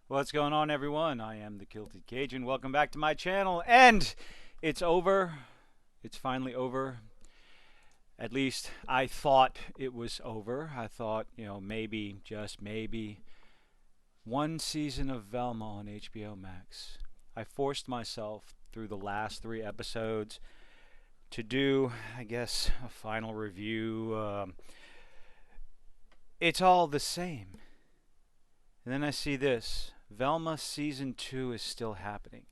What's going on, everyone? I am the Kilted Cajun. Welcome back to my channel. And it's over. It's finally over. At least I thought it was over. I thought, maybe, just maybe, one season of Velma on HBO Max. I forced myself through the last 3 episodes to do, I guess, a final review. It's all the same. And then I see this. Velma Season 2 is still happening.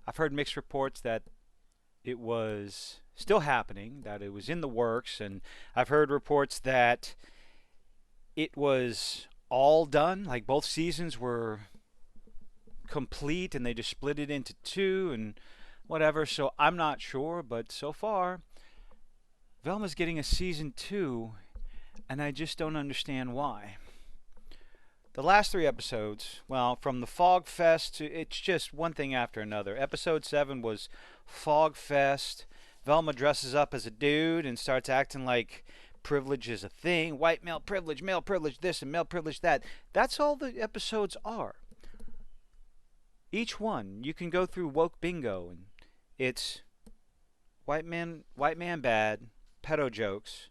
I've heard mixed reports that it was still happening, that it was in the works, and I've heard reports that it was all done, like both seasons were complete and they just split it into two and whatever. So I'm not sure, but so far, Velma's getting a Season 2, and I just don't understand why. The last 3 episodes, well, from the Fog Fest to it's just one thing after another. Episode 7 was Fog Fest. Velma dresses up as a dude and starts acting like privilege is a thing. White male privilege this, and male privilege that. That's all the episodes are. Each one, you can go through woke bingo, and it's white man bad, pedo jokes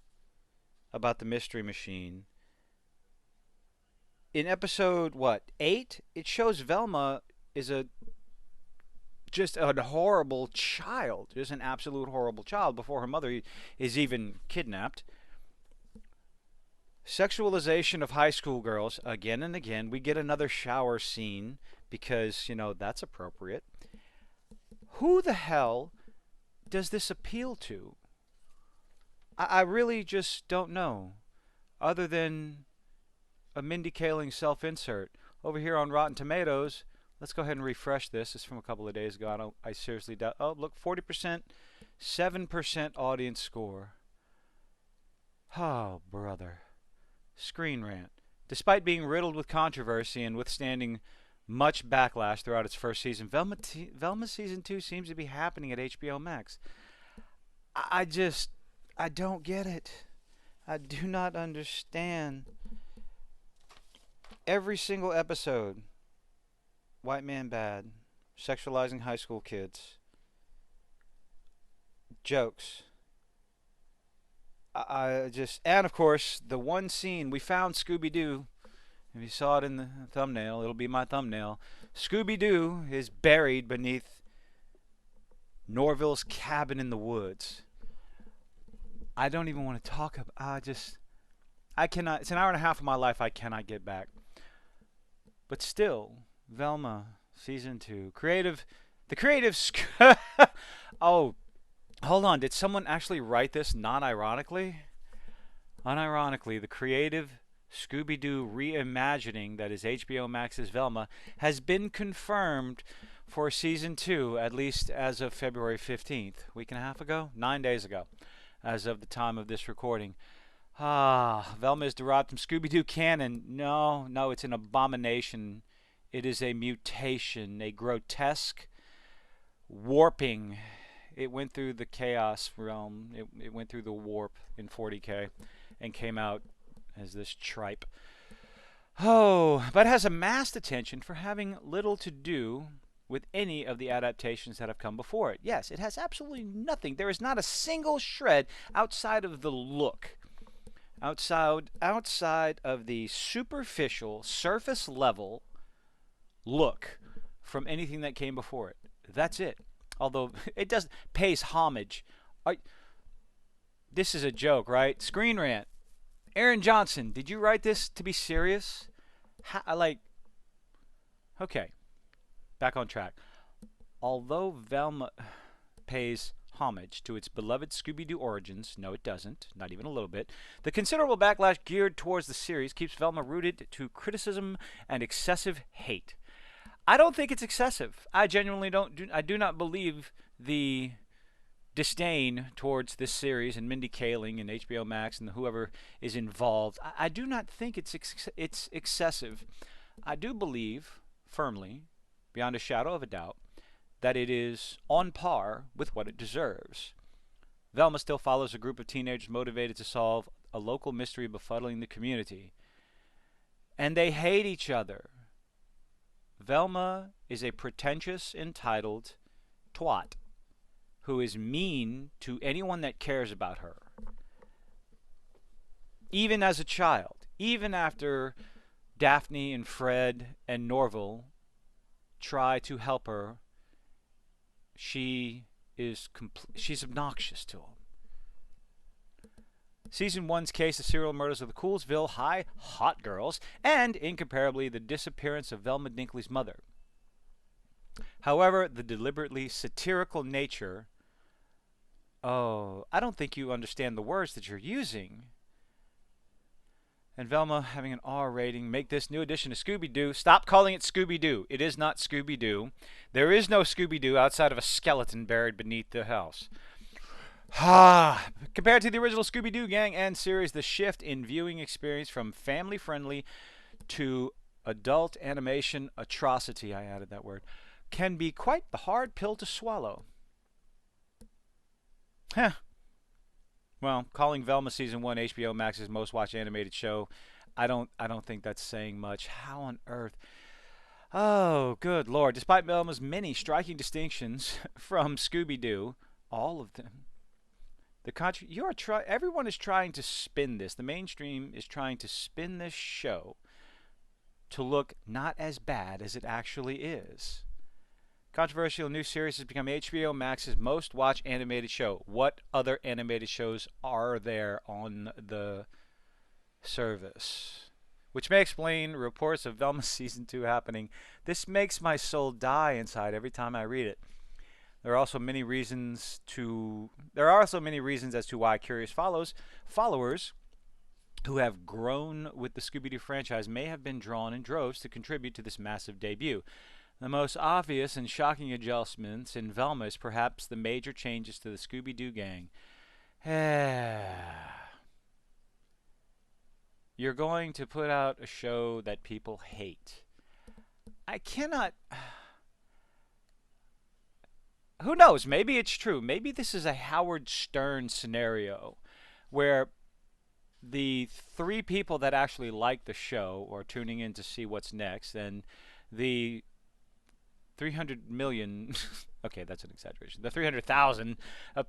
about the mystery machine. In episode 8, it shows Velma is just a horrible child, just an absolute horrible child before her mother is even kidnapped. Sexualization of high school girls again and again. We get another shower scene because that's appropriate. Who the hell does this appeal to? I really just don't know, other than a Mindy Kaling self-insert. Over here on Rotten Tomatoes, let's go ahead and refresh this. It's from a couple of days ago. I seriously doubt. Oh, look, 40%, 7% audience score. Oh, brother. Screen Rant. Despite being riddled with controversy and withstanding much backlash throughout its first season, Velma Season 2 seems to be happening at HBO Max. I don't get it. I do not understand. Every single episode, white man bad, sexualizing high school kids, jokes. And of course, the one scene we found Scooby-Doo. If you saw it in the thumbnail, it'll be my thumbnail. Scooby-Doo is buried beneath Norville's cabin in the woods. I don't even want to talk about. I cannot. It's an hour and a half of my life I cannot get back. But still, Velma Season 2. The creative. Oh, hold on. Did someone actually write this non-ironically? Unironically, the creative Scooby-Doo reimagining that is HBO Max's Velma has been confirmed for Season 2, at least as of February 15th. Week and a half ago? 9 days ago, as of the time of this recording. Velma is derived from Scooby-Doo canon. No, it's an abomination. It is a mutation, a grotesque warping. It went through the chaos realm. It went through the warp in 40K and came out as this tripe. Oh, but has amassed attention for having little to do with any of the adaptations that have come before it. Yes, it has absolutely nothing. There is not a single shred outside of the look. Outside of the superficial, surface level look from anything that came before it. That's it. Although it does pays homage. This is a joke, right? Screen Rant. Aaron Johnson, did you write this to be serious? Okay, back on track. Although Velma pays homage to its beloved Scooby-Doo origins, no it doesn't, not even a little bit, the considerable backlash geared towards the series keeps Velma rooted to criticism and excessive hate. I don't think it's excessive. I genuinely I do not believe the disdain towards this series and Mindy Kaling and HBO Max and whoever is involved. I do not think it's excessive. I do believe firmly, beyond a shadow of a doubt, that it is on par with what it deserves. Velma still follows a group of teenagers motivated to solve a local mystery befuddling the community. And they hate each other. Velma is a pretentious, entitled twat who is mean to anyone that cares about her. Even as a child, even after Daphne and Fred and Norval try to help her, she's obnoxious to him. Season 1's case of serial murders of the Coolsville High hot girls, and, incomparably, the disappearance of Velma Dinkley's mother. However, the deliberately satirical nature... Oh, I don't think you understand the words that you're using. And Velma having an R rating. Make this new edition of Scooby-Doo. Stop calling it Scooby-Doo. It is not Scooby-Doo. There is no Scooby-Doo outside of a skeleton buried beneath the house. Compared to the original Scooby-Doo gang and series, the shift in viewing experience from family-friendly to adult animation atrocity, I added that word, can be quite the hard pill to swallow. Well, calling Velma Season 1 HBO Max's most watched animated show, I don't think that's saying much. How on earth? Oh, good Lord. Despite Velma's many striking distinctions from Scooby-Doo, all of them, everyone is trying to spin this. The mainstream is trying to spin this show to look not as bad as it actually is. Controversial new series has become HBO Max's most watched animated show. What other animated shows are there on the service? Which may explain reports of Velma Season 2 happening. This makes my soul die inside every time I read it. There are also many reasons as to why curious followers who have grown with the Scooby-Doo franchise may have been drawn in droves to contribute to this massive debut. The most obvious and shocking adjustments in Velma is perhaps the major changes to the Scooby-Doo gang. You're going to put out a show that people hate. I cannot... Who knows? Maybe it's true. Maybe this is a Howard Stern scenario where the 3 people that actually like the show are tuning in to see what's next, and the 300 million, okay, that's an exaggeration, the 300,000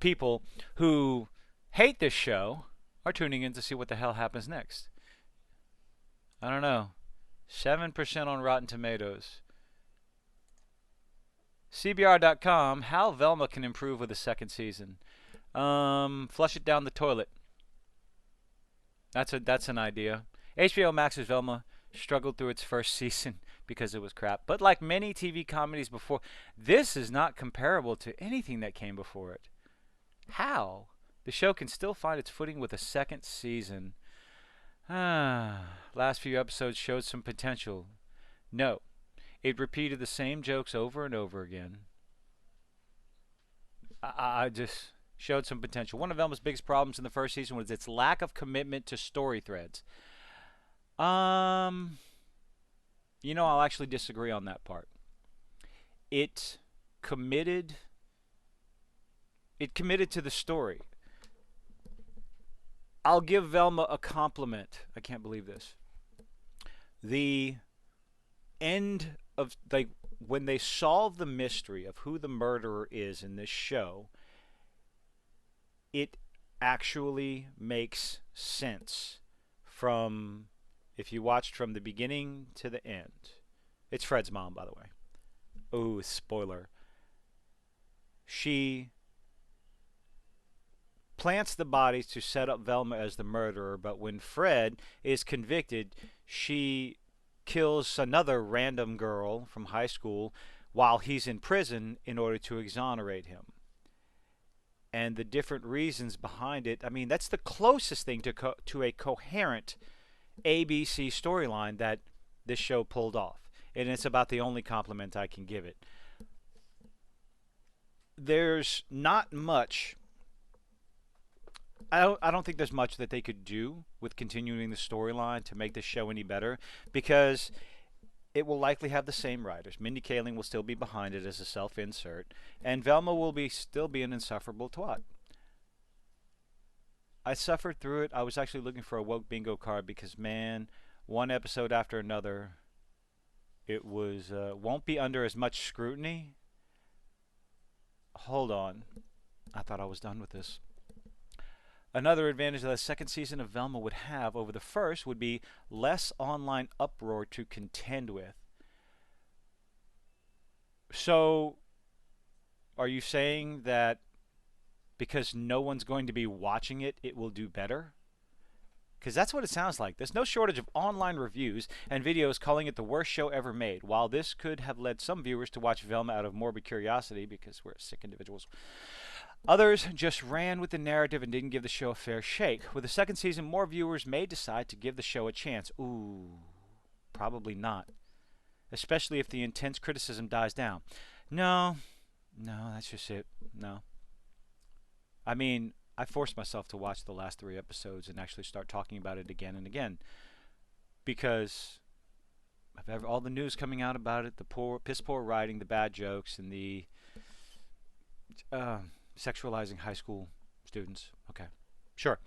people who hate this show are tuning in to see what the hell happens next. I don't know. 7% on Rotten Tomatoes. CBR.com, how Velma can improve with a second season. Flush it down the toilet. That's an idea. HBO Max's Velma struggled through its first season because it was crap. But like many TV comedies before, this is not comparable to anything that came before it. How? The show can still find its footing with a second season. Last few episodes showed some potential. No. It repeated the same jokes over and over again. I just showed some potential. One of Velma's biggest problems in the first season was its lack of commitment to story threads. I'll actually disagree on that part. It committed to the story. I'll give Velma a compliment. I can't believe this. The end of, like, when they solve the mystery of who the murderer is in this show, it actually makes sense from, if you watched from the beginning to the end. It's Fred's mom, by the way. Ooh, spoiler. She plants the bodies to set up Velma as the murderer, but when Fred is convicted, she kills another random girl from high school while he's in prison in order to exonerate him. And the different reasons behind it, I mean, that's the closest thing to a coherent ABC storyline that this show pulled off. And it's about the only compliment I can give it. There's not much. I don't think there's much that they could do with continuing the storyline to make this show any better, because it will likely have the same writers. Mindy Kaling will still be behind it as a self-insert, and Velma will still be an insufferable twat. I suffered through it. I was actually looking for a woke bingo card because, man, one episode after another, it was won't be under as much scrutiny. Hold on. I thought I was done with this. Another advantage that the second season of Velma would have over the first would be less online uproar to contend with. So, are you saying that because no one's going to be watching it, it will do better? Because that's what it sounds like. There's no shortage of online reviews and videos calling it the worst show ever made. While this could have led some viewers to watch Velma out of morbid curiosity because we're sick individuals, others just ran with the narrative and didn't give the show a fair shake. With the second season, more viewers may decide to give the show a chance. Ooh, probably not. Especially if the intense criticism dies down. No, no, that's just it. No. I mean, I forced myself to watch the last 3 episodes and actually start talking about it again and again because of all the news coming out about it, the piss poor writing, the bad jokes, and the uh, sexualizing high school students. Okay, sure.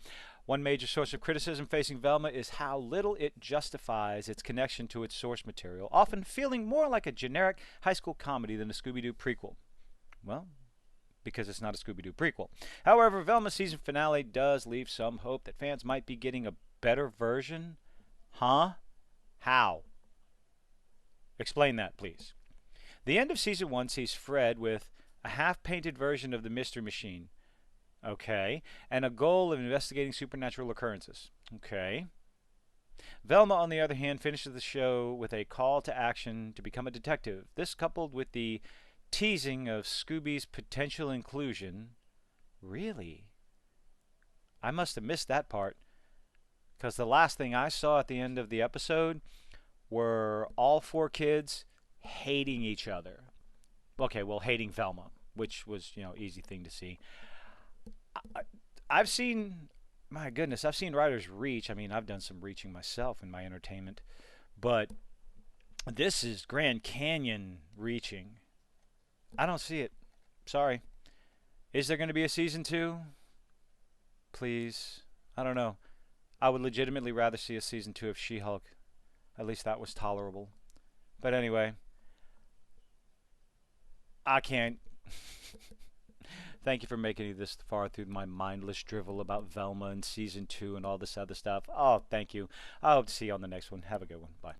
One major source of criticism facing Velma is how little it justifies its connection to its source material, often feeling more like a generic high school comedy than a Scooby-Doo prequel. Well, because it's not a Scooby-Doo prequel. However, Velma's season finale does leave some hope that fans might be getting a better version. Huh? How? Explain that, please. The end of season 1 sees Fred with a half-painted version of the Mystery Machine. Okay. And a goal of investigating supernatural occurrences. Okay. Velma, on the other hand, finishes the show with a call to action to become a detective. This, coupled with the teasing of Scooby's potential inclusion. Really? I must have missed that part, because the last thing I saw at the end of the episode were all 4 kids hating each other. Okay, well, hating Velma, which was, easy thing to see. I've seen, my goodness, I've seen writers reach. I mean, I've done some reaching myself in my entertainment, but this is Grand Canyon reaching. I don't see it. Sorry. Is there going to be a season 2? Please. I don't know. I would legitimately rather see a season 2 of She-Hulk. At least that was tolerable. But anyway, I can't. Thank you for making it this far through my mindless drivel about Velma and season 2 and all this other stuff. Oh, thank you. I hope to see you on the next one. Have a good one. Bye.